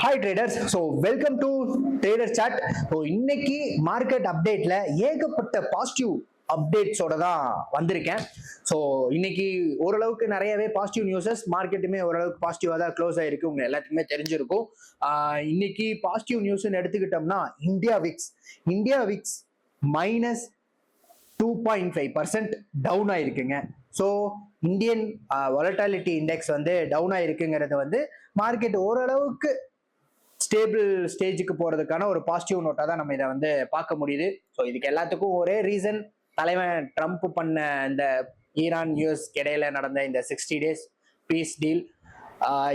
Hi traders. Welcome to trader chat. இன்னைக்கு market அப்டேட்ல ஏகப்பட்ட பாசிட்டிவ் அப்டேட்ஸோட தான் வந்திருக்கேன். இன்னைக்கு ஓரளவுக்கு நிறையவே பாசிட்டிவ் நியூஸஸ், மார்க்கெட்டுமே ஓரளவுக்கு பாசிட்டிவா தான் க்ளோஸ் ஆயிருக்கு. உங்க எல்லாத்துக்குமே தெரிஞ்சிருக்கும். இன்னைக்கு பாசிட்டிவ் நியூஸ்ன்னு எடுத்துக்கிட்டோம்னா இந்தியா விக்ஸ் மைனஸ் 2.5% டவுன் ஆயிருக்குங்க. இந்தியன் வாலட்டாலிட்டி இண்டெக்ஸ் வந்து டவுன் ஆயிருக்குங்கிறது வந்து மார்க்கெட் ஓரளவுக்கு ஸ்டேபிள் ஸ்டேஜுக்கு போறதுக்கான ஒரு பாசிட்டிவ் நோட்டா தான் நம்ம இதை வந்து பார்க்க முடியுது. இதுக்கு எல்லாத்துக்கும் ஒரே ரீசன், தலைவன் ட்ரம்ப் பண்ண இந்த ஈரான் யூஎஸ் இடையில நடந்த இந்த 60 days பீஸ் டீல்.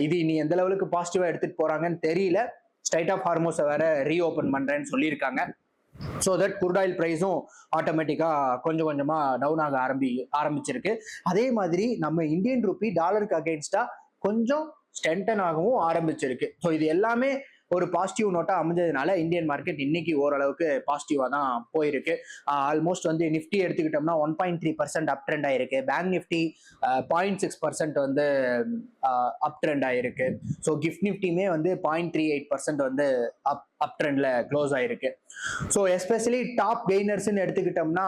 இது இனி எந்த லெவலுக்கு பாசிட்டிவா எடுத்துட்டு போறாங்கன்னு தெரியல. ஸ்ட்ரைட் ஆஃப் ஹார்மோஸை வேற ரீஓபன் பண்றேன்னு சொல்லியிருக்காங்க. தட் குரூட் ஆயில் ப்ரைஸும் ஆட்டோமேட்டிக்கா கொஞ்சம் கொஞ்சமா டவுன் ஆக ஆரம்பிச்சிருக்கு. அதே மாதிரி நம்ம இந்தியன் ரூபி டாலருக்கு அகெயின்ஸ்டா கொஞ்சம் ஸ்ட்ரென்தன் ஆகவும் ஆரம்பிச்சிருக்கு. இது எல்லாமே ஒரு பாசிட்டிவ் நோட்டா அமைஞ்சதுனால இந்தியன் மார்க்கெட் இன்னைக்கு ஓரளவுக்கு பாசிட்டிவா தான் போயிருக்கு. ஆல்மோஸ்ட் வந்து நிஃப்டி எடுத்துக்கிட்டோம்னா 1.3% அப் ட்ரெண்ட் ஆயிருக்கு. பேங்க் நிஃப்டி 0.6% வந்து அப் ட்ரெண்ட் ஆயிருக்கு. கிஃப்ட் நிஃப்டியுமே வந்து 0.38% வந்து அப் ட்ரெண்ட்ல க்ளோஸ் ஆயிருக்கு. எஸ்பெஷலி டாப் கெய்னர்ஸ்ன்னு எடுத்துக்கிட்டோம்னா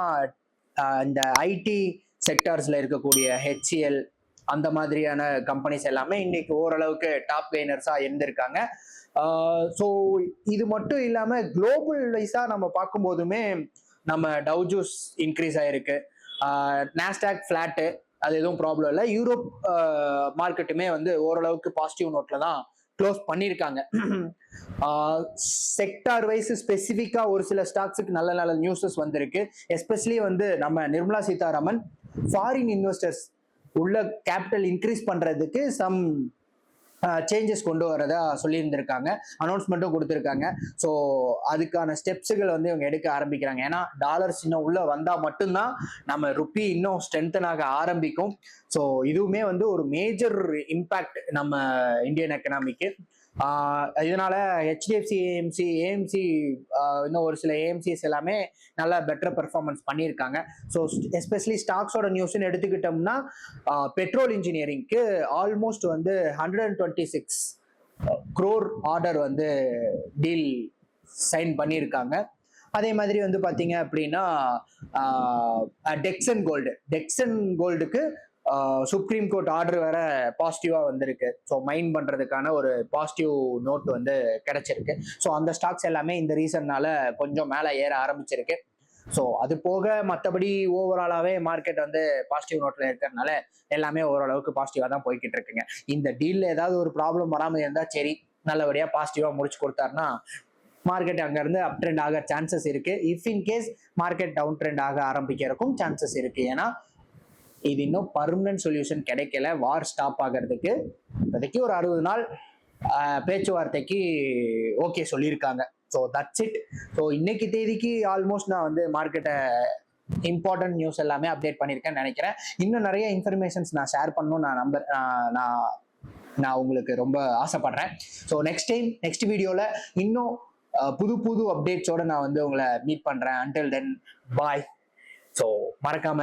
இந்த ஐடி செக்டார்ஸ்ல இருக்கக்கூடிய HCL அந்த மாதிரியான கம்பெனிஸ் எல்லாமே இன்னைக்கு ஓரளவுக்கு டாப் கெய்னர்ஸா இருந்திருக்காங்க. இது மட்டும் இல்லாம குளோபல் வைஸா நம்ம பார்க்கும் போதுமே நம்ம டவ் ஜோன்ஸ் இன்க்ரீஸ் ஆயிருக்கு. நாஸ்டாக் ஃபிளாட்டு, அது எதுவும் ப்ராப்ளம் இல்லை. யூரோப் மார்க்கெட்டுமே வந்து ஓரளவுக்கு பாசிட்டிவ் நோட்ல தான் க்ளோஸ் பண்ணியிருக்காங்க. செக்டார் வைஸ் ஸ்பெசிஃபிக்கா ஒரு சில ஸ்டாக்ஸுக்கு நல்ல நல்ல நியூஸஸ் வந்திருக்கு. எஸ்பெஷலி வந்து நம்ம நிர்மலா சீதாராமன் ஃபாரின் இன்வெஸ்டர்ஸ் உள்ள கேபிட்டல் இன்க்ரீஸ் பண்றதுக்கு சம் சேஞ்சஸ் கொண்டு வரதா சொல்லியிருந்திருக்காங்க, அனௌன்ஸ்மெண்ட்டும் கொடுத்துருக்காங்க. அதுக்கான ஸ்டெப்ஸுகள் வந்து இவங்க எடுக்க ஆரம்பிக்கிறாங்க. ஏன்னா டாலர்ஸ் இன்னும் உள்ள வந்தா மட்டும்தான் நம்ம ருப்பி இன்னும் ஸ்ட்ரென்தன் ஆக ஆரம்பிக்கும். இதுவுமே வந்து ஒரு மேஜர் இம்பாக்ட் நம்ம இந்தியன் எக்கனாமிக்கு. இதனால HDFC ஏஎம்சி இன்னும் ஒரு சில ஏஎம்சிஸ் எல்லாமே நல்லா பெட்டர் பெர்ஃபார்மன்ஸ் பண்ணியிருக்காங்க. எஸ்பெஷலி ஸ்டாக்ஸோட நியூஸ்ன்னு எடுத்துக்கிட்டோம்னா பெட்ரோல் இன்ஜினியரிங்க்கு ஆல்மோஸ்ட் வந்து 126 crore ஆர்டர் வந்து டீல் சைன் பண்ணியிருக்காங்க. அதே மாதிரி வந்து பாத்தீங்க அப்படின்னா டெக்சன் கோல்டுக்கு சுப்ரீம் கோர்ட் ஆர்டர் வேற பாசிட்டிவா வந்திருக்கு. மைன் பண்றதுக்கான ஒரு பாசிட்டிவ் நோட் வந்து கிடைச்சிருக்கு. அந்த ஸ்டாக்ஸ் எல்லாமே இந்த ரீசன்னால கொஞ்சம் மேல ஏற ஆரம்பிச்சிருக்கு. அது போக மற்றபடி ஓவராலாவே மார்க்கெட் வந்து பாசிட்டிவ் நோட்ல இருக்கிறதுனால எல்லாமே ஓரளவுக்கு பாசிட்டிவா தான் போய்கிட்டு இருக்குங்க. இந்த டீல்ல ஏதாவது ஒரு ப்ராப்ளம் வராம இருந்தா சரி, நல்லபடியா பாசிட்டிவா முடிச்சு கொடுத்தாருன்னா மார்க்கெட் அங்க இருந்து அப் ட்ரெண்ட் ஆக சான்சஸ் இருக்கு. If in case market down trend ஆக ஆரம்பிக்கிறதுக்கும் சான்சஸ் இருக்கு. ஏன்னா இது இன்னும் பர்மனன்ட் சொல்யூஷன் கிடைக்கல வார் ஸ்டாப் ஆகிறதுக்கு. இப்போதைக்கு ஒரு 60 நாள் பேச்சுவார்த்தைக்கு ஓகே சொல்லியிருக்காங்க. That's it. இன்னைக்கு தேதிக்கு ஆல்மோஸ்ட் நான் வந்து மார்க்கெட்டை இம்பார்ட்டன்ட் நியூஸ் எல்லாமே அப்டேட் பண்ணியிருக்கேன்னு நினைக்கிறேன். இன்னும் நிறைய இன்ஃபர்மேஷன்ஸ் நான் ஷேர் பண்ணணும்னு நான் உங்களுக்கு ரொம்ப ஆசைப்படுறேன். நெக்ஸ்ட் வீடியோல இன்னும் புது அப்டேட்ஸோட நான் வந்து உங்களை மீட் பண்றேன். அன்டில் தென் பாய். மறக்காம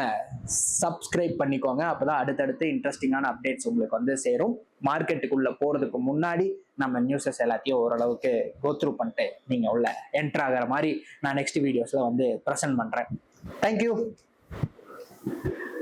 சப்ஸ்கிரைப் பண்ணிக்கோங்க. அப்பதான் அடுத்தடுத்து இன்ட்ரெஸ்டிங்கான அப்டேட்ஸ் உங்களுக்கு வந்து சேரும். மார்க்கெட்டுக்குள்ள போறதுக்கு முன்னாடி நம்ம நியூஸஸ் எல்லாத்தையும் ஓரளவுக்கு கோத்ரூ பண்ணிட்டு நீங்க உள்ள என்டர் ஆகிற மாதிரி நான் நெக்ஸ்ட் வீடியோஸ்ல வந்து ப்ரெசென்ட் பண்றேன். தேங்க்யூ.